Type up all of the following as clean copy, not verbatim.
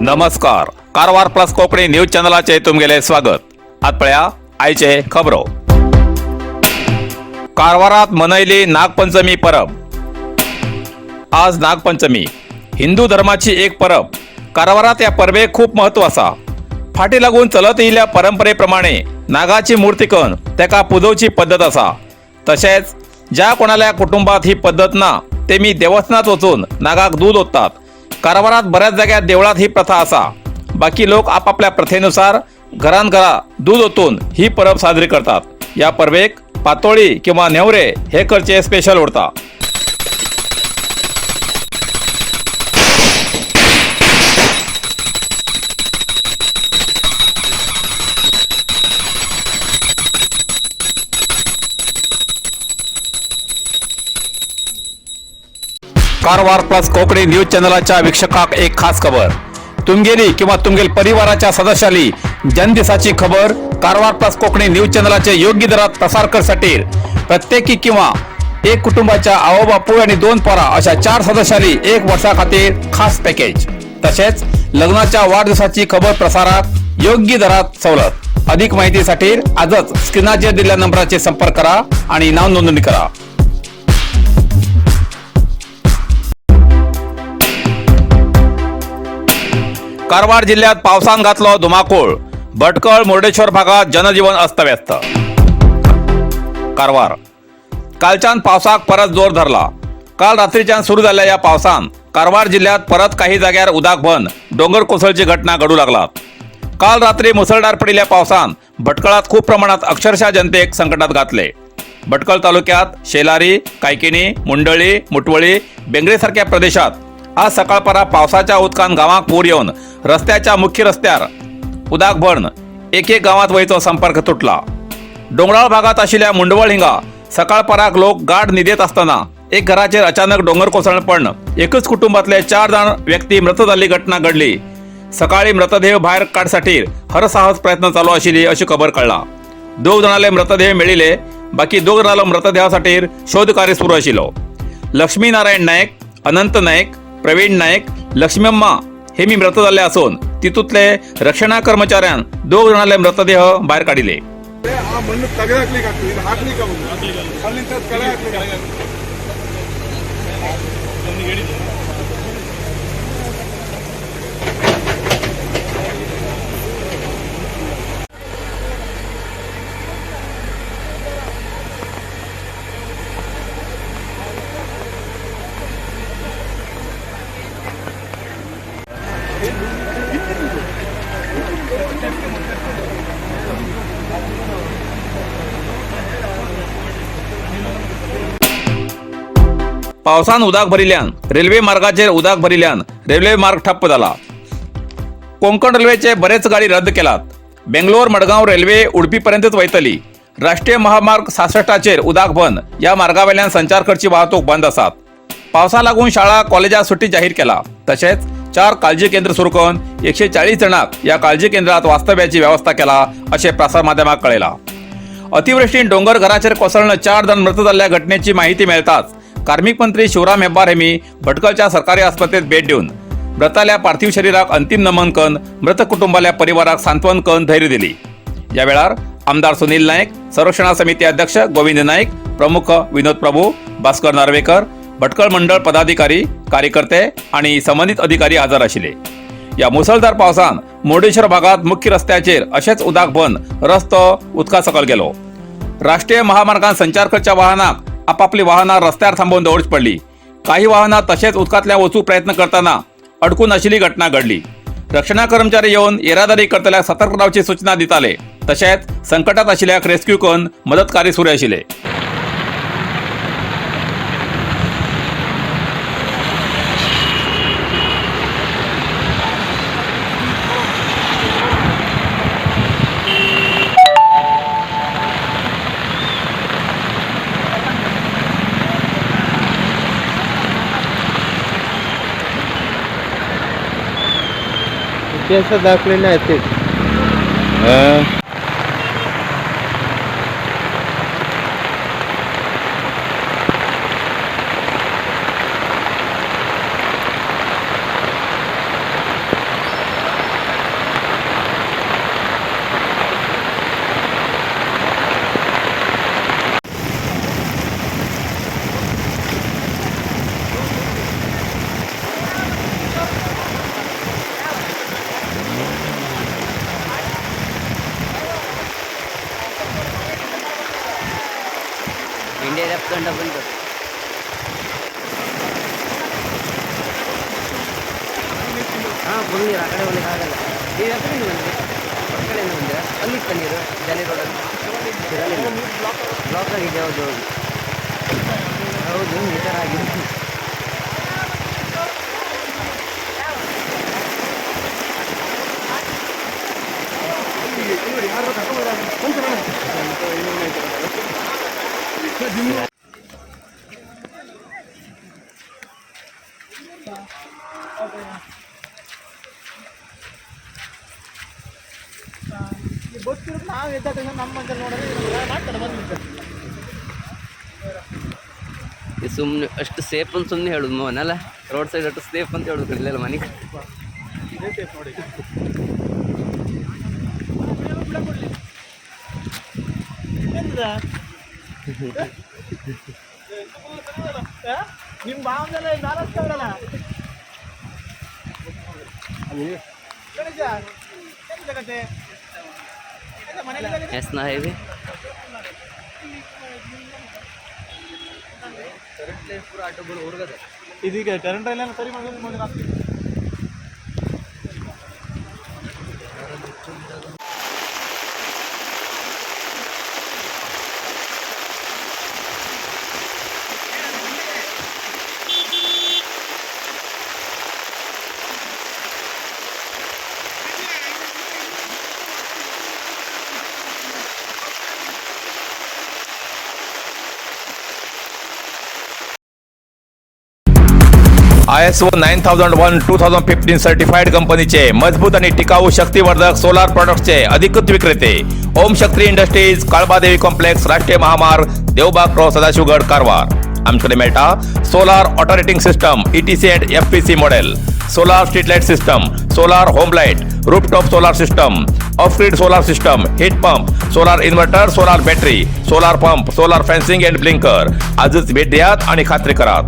नमस्कार. Karwar plus Konkani news चॅनलाचे तुमगेले स्वागत. आतपळ्या आयचे खबरो. कारवारात मनयली नागपंचमी परब. आज नागपंचमी हिंदू धर्माची एक परब. कारवारात या परबेक खूप महत्व असा. फाटी लागून चलत येयल्या परंपरेप्रमाणे नागाची मूर्ती करून त्याका पुजोवची पद्धत असा. तसेच ज्या कोणाल्या कुटुंबात ही पद्धत ना ते मी देवस्थानात वचून नागाक दूध ओततात. कारवारात बऱ्याच जाग्यात देवळात ही प्रथा असा. बाकी लोक आपापल्या प्रथेनुसार घरा दूध ओतून ही परब साजरी करतात. या परबेक पातोळी किंवा नेवरे हे करचे स्पेशल उरता. कारवार प्लस कोकणी न्यूज चॅनलच्या वीक्षकाक एक खास खबर. तुमगेली किंवा तुमगेल परिवाराच्या सदस्याली जन्मदिवसाची खबर कारवार प्लस कोकणी न्यूज चॅनलचे योग्य दरात प्रसार करण्यासाठी प्रत्येकी किंवा एक कुटुंबाच्या आवो बापू आणि 2 पोरा अशा 4 सदस्याली 1 वर्षा खातीर खास पॅकेज. तसेच लग्नाच्या वाढदिवसाची खबर प्रसारात योग्य दरात सवलत. अधिक माहितीसाठी आजच स्क्रीनावर दिलेल्या नंबराचे संपर्क करा आणि नाव नोंदणी करा. कारवार जिल्ह्यात पावसान घातलो धुमाकूळ. भटकळ मुर्डेश्वर भागात जनजीवन अस्तव्यस्त. कारवार कालच्यान पावसाक परत जोर धरला. काल रात्रीच्यान सुरू झालेल्या या पावसान कारवार जिल्ह्यात परत काही जाग्यार उदाक बन डोंगर कोसळची घटना घडू लागलात. काल रात्री मुसळधार पडिल्ल्या पावसान भटकळात खूप प्रमाणात अक्षरशः जनतेक संकटात घातले. भटकळ तालुक्यात शेलारी, कायकिनी, मुंडळी, मुटवळी, बेंगरे सारख्या प्रदेशात आज सकाळपरा पावसाच्या उदकान गावांक पूर येऊन रस्त्याच्या मुख्य रस्त्यार उदाक भरण एक गावात वयचो संपर्क तुटला. डोंगराळ भागात आशिल्ल्या मुंडवळ हिंगा सकाळपराक लोक गाढ न्हिदेत असताना एक घराचेर अचानक डोंगर कोसळण पडन एकच कुटुंबातले 4 जण व्यक्ती मृत जाल्ली घटना घडली. सकाळी मृतदेह भायर काडसाठी हरसाहस प्रयत्न चालू आशिल्ली अशी खबर कळला. 2 जणांले मृतदेह मेळिले. बाकी 2 जणांलो मृतदेहासाठी शोध कार्य सुरू आशिल्लो. लक्ष्मी नारायण नायक, अनंत नायक, प्रवीण नायक, लक्ष्मीअम्मा हे मी मृत झाले असून तितूतले रक्षणा कर्मचाऱ्यान 2 जणांले मृतदेह बाहेर काढिले. पावसान उदाक भरिल्ल्यान रेल्वे मार्गाचेर उदाक भरिल्ल्यान रेल्वे मार्ग ठप्प झाला. कोंकण रेल्वेचे बरेच गाडी रद्द केलात. बेंगलोर मडगांव रेल्वे उडपी पर्यंतच वयतली. राष्ट्रीय महामार्ग 66 उदाक बंद. या मार्गावेल्यान संचार करची वाहतूक बंद आसात. पावसा लागून शाळा कॉलेजा सुट्टी जाहीर केला. तसेच 4 काळजी केंद्र सुरू करून 140 जणांक या काळजी केंद्रात वास्तव्याची व्यवस्था केला असे प्रसार माध्यमांक कळयला. अतिवृष्टीन डोंगर घराचेर कोसळून 4 जण मृत झालेल्या घटनेची माहिती मिळताच कार्मिक मंत्री शिवराम हेब्बार हेमी भटकळच्या सरकारी आस्पत्रेत भेट देऊन मृताल्या पार्थिव शरीराक अंतिम नमन करून मृत कुटुंबाल्या परिवाराक सांत्वन करून धैर्य दिली. या वेळार आमदार सुनील नाईक, संरक्षणा समिती अध्यक्ष गोविंद नाईक, प्रमुख विनोद प्रभू, भास्कर नार्वेकर, भटकळ मंडळ पदाधिकारी, कार्यकर्ते आणि संबंधित अधिकारी हजर आशिल्ले. या मुसळधार पावसान मुर्डेश्वर भागात मुख्य रस्त्याचेर अशेच उदाक बंद रस्तो उदका सकल गेलो. राष्ट्रीय महामार्गात संचार करच्या वाहनाक आपापली वाहनां रस्त्यार थांबवून दवरची पडली. काही वाहनां तसेच उदकांतल्यान वचूंक प्रयत्न करताना अडकून आशिल्ली घटना घडली. रक्षणा कर्मचारी येवन येरादारी करतल्याक सतर्क रावची सूचना दिताले. तशेंच संकटात आशिल्ल्याक रेस्क्यू करून मदत कार्य सुरू आशिल्ले. इतिहासात दाखलेले आहेत ते. 10 ಗಂಟೆ ಬಂತು. ಹಾಂ ಫುಲ್ ನೀರು, ಆ ಕಡೆ ಹೋಗ್ಲಿಕ್ಕೆ ಆಗಲ್ಲ. ನೀವು ಯಾವ ಕಡೆಯಿಂದ ಬಂದ್ರಿ? ಆ ಕಡೆಯಿಂದ ಬಂದಿರಾ? ಅಲ್ಲಿತ್ತ ನೀರು ಜಾಲಿ ರೋಡಲ್ಲಿ ಬ್ಲಾಕ್ ಆಗಿದೆ. ಹೌದು ಹೌದು ಈ ಥರ ಆಗಿದೆ. ಸುಮ್ಮನೆ ಅಷ್ಟು ಸೇಫ್ ಅಂತ ಸುಮ್ಮನೆ ಹೇಳುದು ಮೋಹನ್ ಅಲ್ಲ, ರೋಡ್ ಸೈಡ್ ಅಷ್ಟು ಸೇಫ್ ಅಂತ ಹೇಳುದು ಕಡಿಲೆಲ್ಲ ಮನೆ ಎಸ್ನ ಹೇವಿ ಇದೀಗ ಕರೆಂಟ್ ಎಲ್ಲ ಸರಿ ಮಾಡಿ ISO 9001-2015 सर्टिफाईड कंपनीचे मजबूत आणि टिकाऊ शक्तिवर्धक सोलार प्रोडक्ट्सचे अधिकृत विक्रेते ओम शक्ती इंडस्ट्रीज, काळबादेवी कॉम्प्लेक्स, राष्ट्रीय महामार्ग, देवबाग क्रॉस, सदाशिवगड, कारवार. आमच्याकडे मेळटा solar auto rating system ETC end FPC model, solar street light system, solar home light, rooftop solar system, of grid solar system, heat pump, solar inverter, solar battery, solar pump, solar fencing end blinker. आजच भेट द्यात आणि खात्री करात.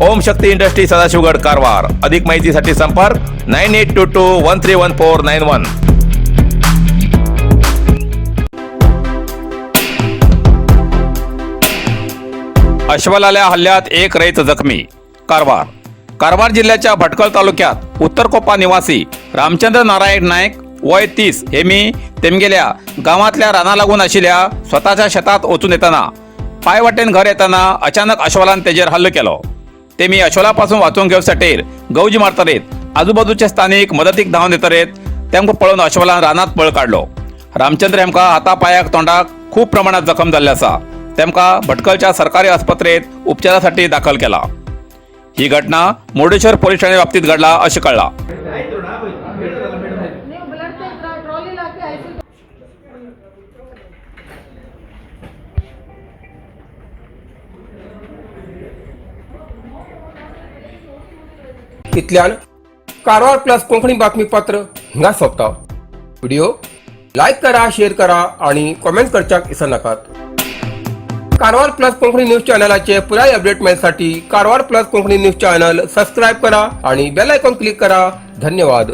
ओम शक्ती industry, Sadashivgad, Karwar. अधिक माहितीसाठी संपर्क 9822131491. अस्वलाल्या हल्ल्यात एक रैत जखमी. कारवार. कारवार जिल्ह्याच्या भटकळ तालुक्यात उत्तर कोप्पा निवासी रामचंद्र नारायण नायक वय 30 हेमी तेमगेल्या गावातल्या राना लागून आशिल्ल्या स्वतःच्या शेतात वचून येताना पायवाटेन घर येताना अचानक अस्वलान तेजेर हल्लो केलो. तेमी अस्वलापासून वाचून घेवसाठी गौजी मारतरेत आजूबाजूचे स्थानिक मदतीक धांवन येतरेत तेमकां पळोवन अस्वलान रानात पळ काढलो. रामचंद्र हेमकां हाता पायाक तोंडाक खूप प्रमाणात जखम जाल्ले आसा. तेमकां भटकळच्या सरकारी आस्पत्रेत उपचारासाठी दाखल केला. ही घटना मुर्डेश्वर पोलीस ठाणे बाबतीत घडला असे कळला. इतल्यान कारवार प्लस कोंकणी बातमीपत्र हिंगा सोंपता. व्हिडिओ लाईक करा, शेअर करा आणि कमेंट करच्याक विसरनाकात. कारवार प्लस कोंकणी न्यूज चॅनलाचे पुराय अपडेट मेळसाठी Karwar plus Konkani news channel subscribe करा आणि बेल आयकॉन क्लिक करा. धन्यवाद.